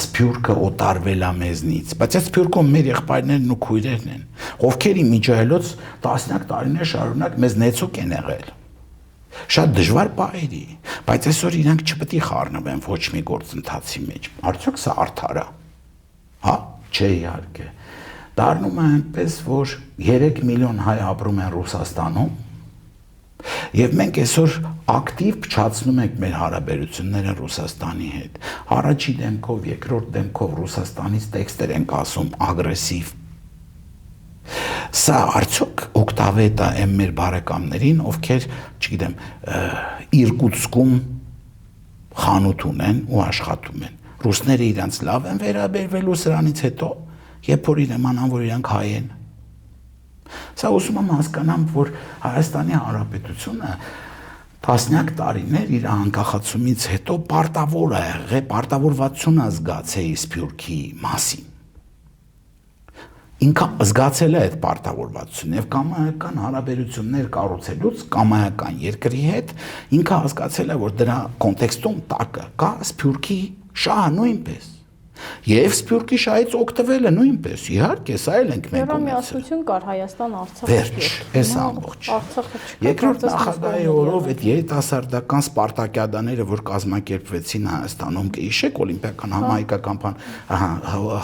սփյուռքը օտարվել է մեզնից, բայց այդ սփյուռքում մեր եղբայրներն ու քույրերն են, ովքեր իմիջայլոց տասնյակ տարիներ շարունակ մեզ նեցուկ են եղել։ Շատ դժվար պահերի, բայց այսօր իրանք չպետք է խառնվեն ոչ մի գործընթացի մեջ։ Արդյոք սա արդար է։ Հա, չէ իհարկե։ Դառնում է այնպես, որ 3 միլիոն հայ ապրում են Ռուսաստանում, եւ մենք այսօր ակտիվ փչացնում ենք մեր հարաբերությունները Ռուսաստանի հետ։ Առաջի դեմքով, երկրորդ դեմքով Ռուսաստանից տեքստեր ենք ասում ագրեսիվ։ Սա արդյոք օգտավետ է մեր բարեկամներին, ովքեր, չգիտեմ, Իրկուտսկում խանութ ունեն ու աշխատում են։ Ռուսները իրանց լավ են վերաբերվելու սրանից հետո, երբ որ իմանան, որ իրանք հայ են։ Սա ուզում եմ հասկանամ, որ Հայաստանի Հանրապետությունը տասնյակ տարիներ իր անկախացումից հետո պարտավոր է եղել, պարտավորվածություն է զգացել Սփյուռքի մասին։ Ինքը զգացել է այդ պարտավորվածությունը եւ կամայական հարաբերություններ կառուցելուց կամայական երկրի հետ ինքը հասկացել է, որ դրա կոնտեքստում տակը կա Սփյուռքի շահը նույնպես։ Եվ Սփյուռքի շահից օգտվելը նույնպես, իհարկե, սա էլ ենք մենք ունեցել։ Միասնություն կար Հայաստան-Արցախ։ Վերջ, այս ամբողջ։ Արցախը չկա։ Երկրորդ նախագահի օրով այդ երիտասարդական սպարտակիադաները, որ կազմակերպվեցին Հայաստանում, կհիշեք օլիմպիական համահայկական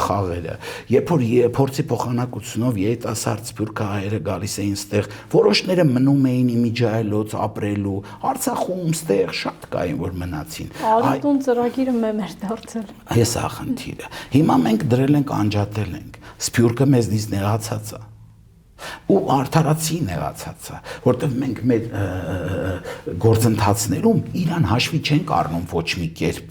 խաղերը, երբ որ փորձի փոխանակությունով երիտասարդ սփյուռքահայերը գալիս էին ստեղ, որոշները մնում էին իմիջայլոց ապրելու, Արցախում ստեղ շատ կային, որ մնացին։ Արուտուն ծրագիրը մեր դարձել։ Այս է խնդիրը։ Հիմա մենք դրել ենք, անջատել ենք։ Սփյուռքը մեզնից նեղացած է։ Ու արդարացի նեղացած է, որտեղ մենք մեր գործընթացներում իրան հաշվի չենք առնում ոչ մի կերպ։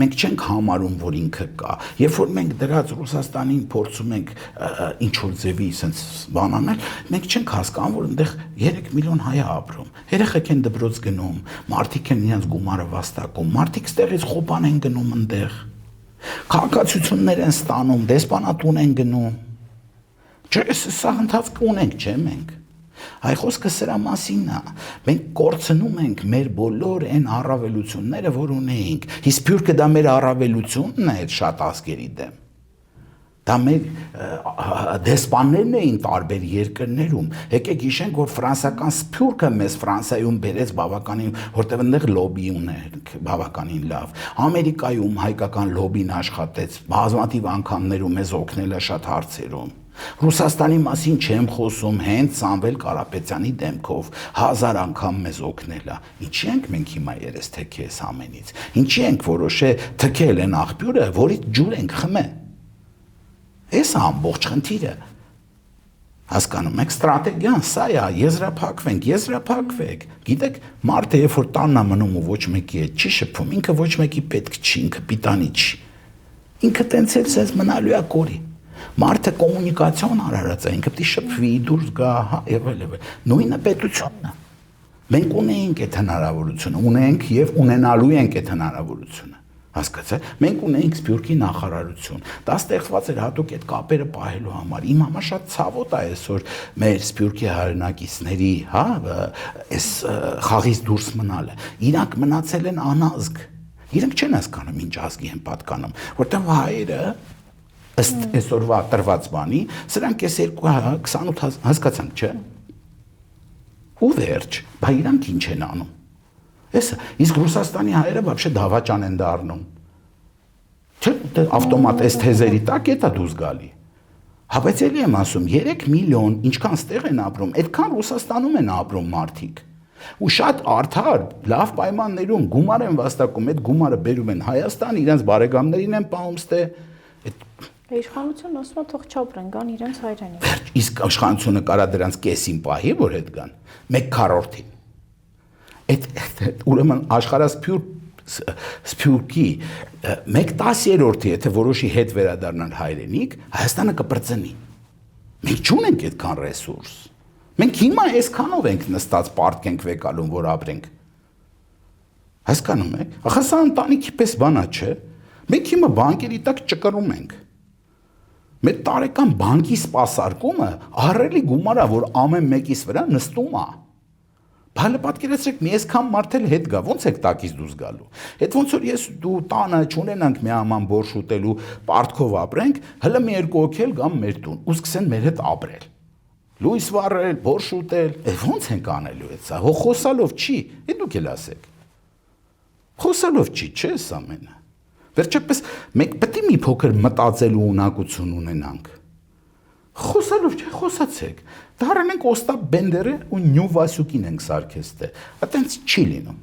Մենք չենք համարում, որ ինքը կա։ Երբ որ մենք դրած Ռուսաստանին փորձում ենք ինչ-որ ձևի sense բան անել, մենք չենք հասկանում, որ այնտեղ 3 միլիոն հայ է ապրում։ Երեխեք են դպրոց գնում, մարդիկ են իրենց գումարը վաստակում, մարդիկ ստեղից խոպան են գնում այնտեղ։ Քաղաքացիություններ են ստանում, դեսպանատուն են գնում։ Չէ, սա ընթացք ունենք, չէ՞ մենք։ Այ խոսքը սրա մասին է։ Մենք կորցնում ենք մեր բոլոր այն առավելությունները, որ ունեինք։ Իսկ Սփյուռքը դա մեր առավելությունն է այդ շատ ազգերի դեմ։ Դա մեր դեսպաններն էին տարբեր երկրներում։ Եկեք հիշենք, որ ֆրանսիական Սփյուռքը մեզ Ֆրանսիայում բերեց բավականին, որտեղ այնտեղ լոբի ունենք բավականին լավ։ Ամերիկայում հայկական լոբին աշխատեց, բազմաթիվ անգամներում մեզ օգնել է շատ հարցերում։ Ռուսաստանի մասին չեմ խոսում, հենց Սամվել Կարապետյանի դեմքով 1000 անգամ մեզ օգնել է։ Ինչի ենք մենք հիմա երես թեքես ամենից։ Ինչի ենք որոշե թքել այն աղբյուրը, որից ջուր ենք խմել։ Այս ամբողջ խնդիրը հասկանում եք, ստրատեգիան սա է, եզրափակվեք։ Գիտեք, մարդը երբ որ տանն է մնում ու ոչ մեկի հետ չի շփվում, ինքը ոչ մեկի պետք չի, ինքը պիտանի չի։ Ինքը տենց էլ սենց մնալու է կորի։ Մարդը կոմունիկացիոն արարած է, ինքը պետք է շփվի, դուրս գա, հա, եւ այլ։ Նույնը պետությունն է։ Մենք ունենք այդ հնարավորությունը, ունենք եւ ունենալու ենք այդ հնարավորությունը։ Հասկացա՞ք։ Մենք ունենք Սփյուռքի նախարարություն։ Դա ստեղծված էր հատուկ այդ կապերը պահելու համար։ Իմ համար շատ ցավոտ է այսօր մեր Սփյուռքի հայրենակիցների, հա, այս խաղից դուրս մնալը։ Իրանք մնացել են անազգ։ Իրանք չեն հասկանում ինչ ազգի են պատկանում, որտեղ հայերը ըստ այսօրվա տրված բանի, սրանք այս 28 հասկացանք, չէ՞։ Ու վերջ, բա իրանք ինչ են անում։ Իսկ Ռուսաստանի հայերը вообще դավաճան են դառնում։ Չէ՞, ավտոմատ այս թեզերի տակ է դա դուրս գալի։ Հա բայց էլի եմ ասում, 3 միլիոն ինչքան ստեղ են ապրում, այդքան Ռուսաստանում են ապրում մարդիկ։ Ու շատ արդար, լավ պայմաններում գումար են վաստակում, այդ գումարը բերում են Հայաստան, իրենց բարեկամներին են պահում ստե։ Իշխանությունը ասում է թող չապրեն, գան իրենց հայրենիք։ Իսկ իշխանությունը կարա դրանց կեսին պահի, որ հետ գան, 1/4-ին։ Այդ ուրեմն աշխարհասփյուռքի 1/10-ը, եթե որոշի հետ վերադառնալ հայրենիք, Հայաստանը կպրծնի։ Մենք չունենք այդքան ռեսուրս։ Մենք հիմա այսքանով ենք նստած պարտք ենք վեկալում, որ ապրենք։ Հասկանում եք։ Ախա սա ընտանիքի պես բանա չէ։ Մենք հիմա բանկերի տակ ճկռում ենք։ Մեր տարեկան բանկի սպասարկումը ահռելի գումար է, որ ամեն մեկիս վրա նստում է։ Բալը պատկերացրեք, մի այսքան մարդ էլ հետ գա, ո՞նց եք տակից դուրս գալու։ Այդ ոնց որ ես դու տանը չունենանք մի աման բորշ ուտելու, պարտքով ապրենք, հələ մի երկու հոգի էլ գամ մեր տուն ու սկսեն մեր հետ ապրել։ Լույս վառել, բորշ ուտել, ո՞նց ենք անելու այդ սա։ Խոսալով չի, դուք էլ ասեք։ Խոսալով չի, չէ՞ սա ամենը։ Վերջապես մենք պետք է մի փոքր մտածելու ունակություն ունենանք։ Խոսալով չէ, խոսացեք։ Դառնանք Օստապ Բենդերը ու Նյու Վասյուկին ենք սարքեստե։ Այտենց չի լինում։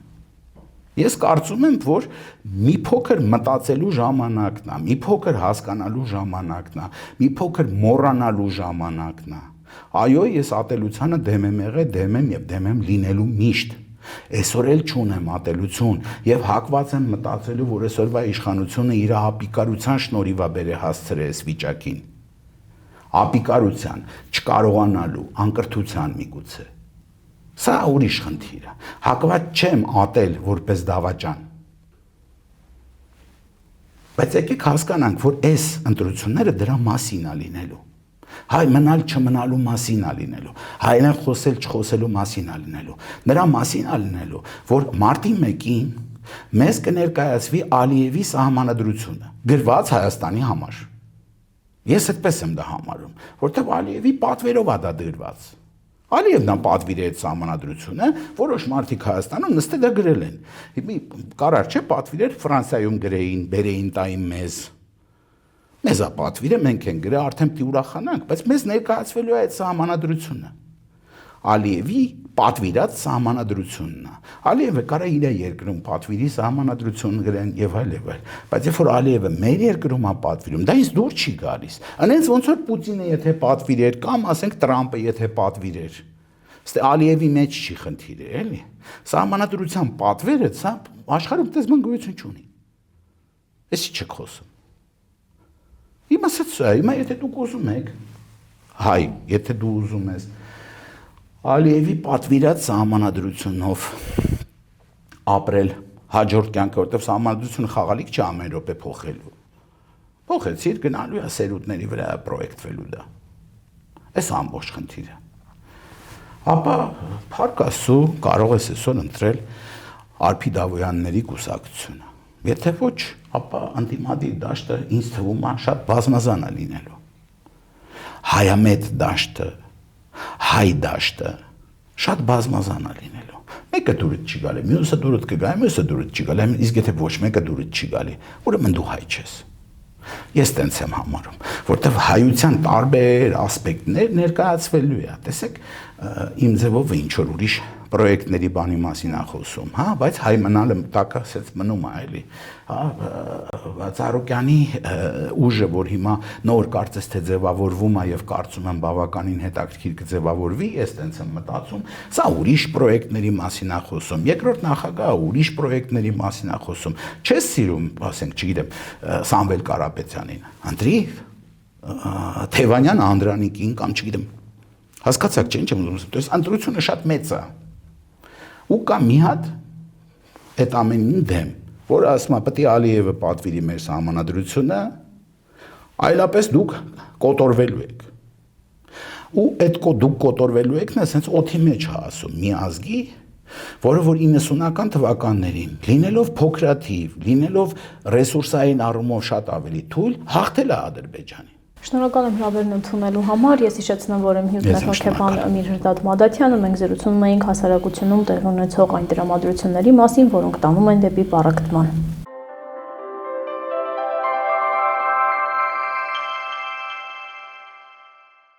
Ես կարծում եմ, որ մի փոքր մտածելու ժամանակն է, մի փոքր հասկանալու ժամանակն է, մի փոքր մոռանալու ժամանակն է։ Այո, ես ատելությանը դեմ եմ եղել, դեմ եմ եւ դեմ եմ լինելու միշտ։ Այսօր էլ չունեմ ատելություն եւ հակված եմ մտածելու, որ այսօրվա իշխանությունը իր ապիկարության շնորհիվ է բերել հասցրել այս վիճակին։ Ապիկարության, չկարողանալու, անկրթության միգուցե։ Սա ուրիշ խնդիր է։ Հակված չեմ ատել որպես դավաճան։ Բայց եկեք հասկանանք, որ այս ընտրությունները դրա մասին է լինելու։ Հայ մնալ չմնալու մասին է լինելու, հայերեն խոսել չխոսելու մասին է լինելու, նրա մասին է լինելու, որ մարտի 1-ին մեզ կներկայացվի Ալիևի սահմանադրությունը, գրված Հայաստանի համար։ Ես այդպես եմ դա համարում, որտեղ Ալիևի պատվերով է դա դրված։ Ալիևն է պատվիրել այդ սահմանադրությունը, որոշ մարդիկ Հայաստանում նստել դա գրել են։ Կարար չէ պատվիրել Ֆրանսիայում գրեին, բերեին տային մեզ։ Մեզ է պատվիրը, մենք են գրել, արդեն պիտի ուրախանանք, բայց մեզ ներկայացվելու է այդ սահմանադրությունը։ Ալիևի պատվիրած սահմանադրությունն է։ Ալիևը կարա իր երկրում պատվիրի սահմանադրություն գրեն եւ այլ եւ այլ, բայց երբ որ Ալիևը մեր երկրում է պատվիրում, դա ինձ դուր չի գալիս։ Անենց ոնց որ Պուտինը եթե պատվիրեր կամ ասենք Տրամպը եթե պատվիրեր, ստե Ալիևի մեջ չի խնդիրը, էլի։ Սահմանադրության պատվերը սա աշխարհում տես մնգույցություն չունի։ Էսի չեք խոսում։ Հիմա սա, հիմա եթե դուք ուզում եք, հայ, եթե դու ուզում ես Ալիևի պատվիրած սահմանադրությունով ապրել հաջորդ կյանքը, որտեղ սահմանադրությունը խաղալիք չի ամեն րոպե փոխելու։ Փոխեցիր, գնալու է սերունդների վրա պրոյեկտվելու դա։ Այս ամբողջ խնդիրը։ Ապա փառք Աստծո կարող ես այսօր ընտրել Արփի Դավոյանների կուսակցությունը։ Եթե ոչ, ապա անդիմադիր դաշտը ինձ թվում է շատ բազմազան է լինելու։ Հայամետ դաշտը, հայ դաշտը շատ բազմազան է լինելու։ Մեկը դուրս չի գալի, մյուսը դուրս կգա, մյուսը դուրս չի գալի, իսկ եթե ոչ մեկը դուրս չի գալի, ուրեմն դու հայ չես։ Ես տենց եմ համարում, որտեղ հայության տարբեր ասպեկտներ ներկայացվելու է, տեսեք, իմ ձևով ինչ որ ուրիշ պրոյեկտների բանի մասին է խոսում, հա, բայց հայ մնալը տակը ասած մնում է, էլի, հա, Ծառուկյանի ուժը, որ հիմա նոր կարծես թե ձևավորվում է եւ կարծում եմ բավականին հետաքրքիր կձևավորվի, ես տենց եմ մտածում, սա ուրիշ պրոյեկտների մասին է խոսում, երկրորդ նախագահը ուրիշ պրոյեկտների մասին է խոսում, չես սիրում, ասենք, չգիտեմ, Սամվել Կարապետյանին, ընտրի Թևանյան Անդրանիկին կամ չգիտեմ, հասկացաք չէ, ինչ եմ ուզում, то есть ընտրությունը շատ մեծ է։ Ու կա մի հատ այդ ամենին դեմ, որը ասում է պետք է Ալիևը պատվիրի մեր սահմանադրությունը, այլապես դուք կոտորվելու եք։ Ու այդ դուք կոտորվելու եք, ասենց օդի մեջ է ասում մի ազգի, որը որ 90-ական թվականներին, լինելով փոքրաթիվ, լինելով ռեսուրսային առումով շատ ավելի թույլ, հաղթել է Ադրբեջանին։ Շնորհակալ եմ հրավերն ընդունելու համար։ Ես հիշեցնեմ, որ իմ հյուրն է հոգեբան Միրհրդադ Մադաթյանը։ Մենք զրուցում էինք հասարակությունում տեղի ունեցող այն տրամադրությունների մասին, որոնք տանում են դեպի պառակտման։